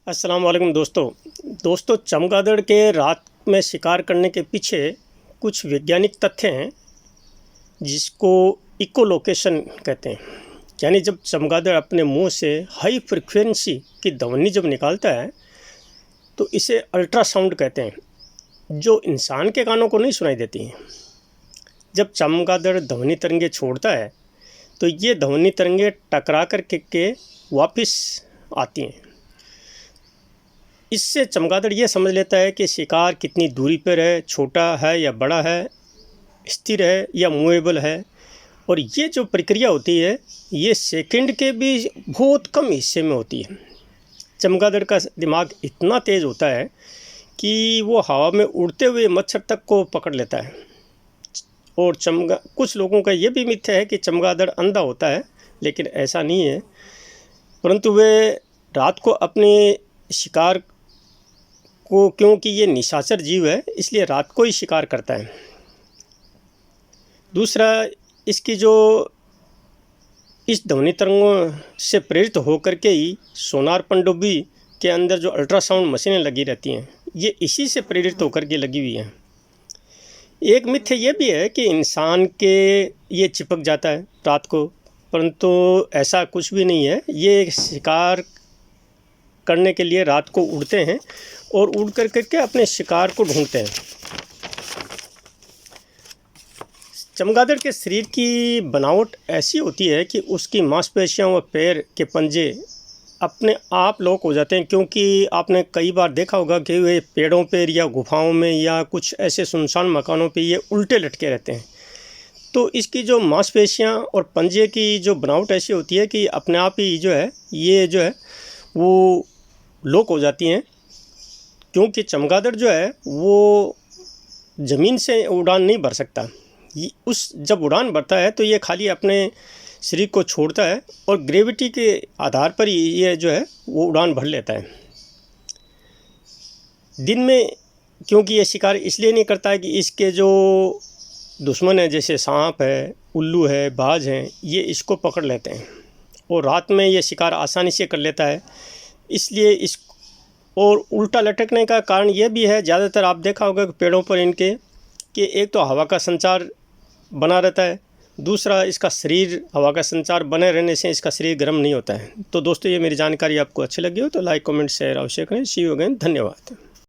अस्सलाम वालेकुम दोस्तों चमगादड़ के रात में शिकार करने के पीछे कुछ वैज्ञानिक तथ्य हैं जिसको इकोलोकेशन कहते हैं। यानी जब चमगादड़ अपने मुंह से हाई फ्रिक्वेंसी की ध्वनि जब निकालता है तो इसे अल्ट्रासाउंड कहते हैं, जो इंसान के कानों को नहीं सुनाई देती हैं। जब चमगादड़ ध्वनि तरंगे छोड़ता है तो ये ध्वनि तरंगे टकरा कर के वापस आती हैं। इससे चमगादड़ ये समझ लेता है कि शिकार कितनी दूरी पर है, छोटा है या बड़ा है, स्थिर है या मूवेबल है। और ये जो प्रक्रिया होती है ये सेकंड के भी बहुत कम हिस्से में होती है। चमगादड़ का दिमाग इतना तेज़ होता है कि वो हवा में उड़ते हुए मच्छर तक को पकड़ लेता है। और कुछ लोगों का ये भी मिथ्या है कि चमगादड़ अंधा होता है, लेकिन ऐसा नहीं है। परंतु वे रात को अपने शिकार को, क्योंकि ये निशाचर जीव है इसलिए रात को ही शिकार करता है। दूसरा, इसकी जो इस ध्वनि तरंगों से प्रेरित होकर के ही सोनार पनडुब्बी के अंदर जो अल्ट्रासाउंड मशीनें लगी रहती हैं ये इसी से प्रेरित होकर के लगी हुई हैं। एक मिथ्य ये भी है कि इंसान के ये चिपक जाता है रात को, परंतु ऐसा कुछ भी नहीं है। ये शिकार करने के लिए रात को उड़ते हैं और उड़ कर के अपने शिकार को ढूंढते हैं। चमगादड़ के शरीर की बनावट ऐसी होती है कि उसकी मांसपेशियां व पैर के पंजे अपने आप लॉक हो जाते हैं, क्योंकि आपने कई बार देखा होगा कि वे पेड़ों पर या गुफाओं में या कुछ ऐसे सुनसान मकानों पे ये उल्टे लटके रहते हैं। तो इसकी जो मांसपेशियां और पंजे की जो बनावट ऐसी होती है कि अपने आप ही ये वो लॉक हो जाती हैं। क्योंकि चमगादड़ जो है वो ज़मीन से उड़ान नहीं भर सकता। जब उड़ान भरता है तो ये खाली अपने शरीर को छोड़ता है और ग्रेविटी के आधार पर ही ये वो उड़ान भर लेता है। दिन में क्योंकि ये शिकार इसलिए नहीं करता है कि इसके जो दुश्मन है जैसे सांप है, उल्लू है, बाज हैं, ये इसको पकड़ लेते हैं। और रात में ये शिकार आसानी से कर लेता है, इसलिए और उल्टा लटकने का कारण ये भी है, ज़्यादातर आप देखा होगा कि पेड़ों पर इनके कि एक तो हवा का संचार बना रहता है, दूसरा इसका शरीर हवा का संचार बने रहने से इसका शरीर गर्म नहीं होता है। तो दोस्तों ये मेरी जानकारी आपको अच्छी लगी हो तो लाइक, कमेंट, शेयर अवश्य करें। सी यू अगेन, धन्यवाद।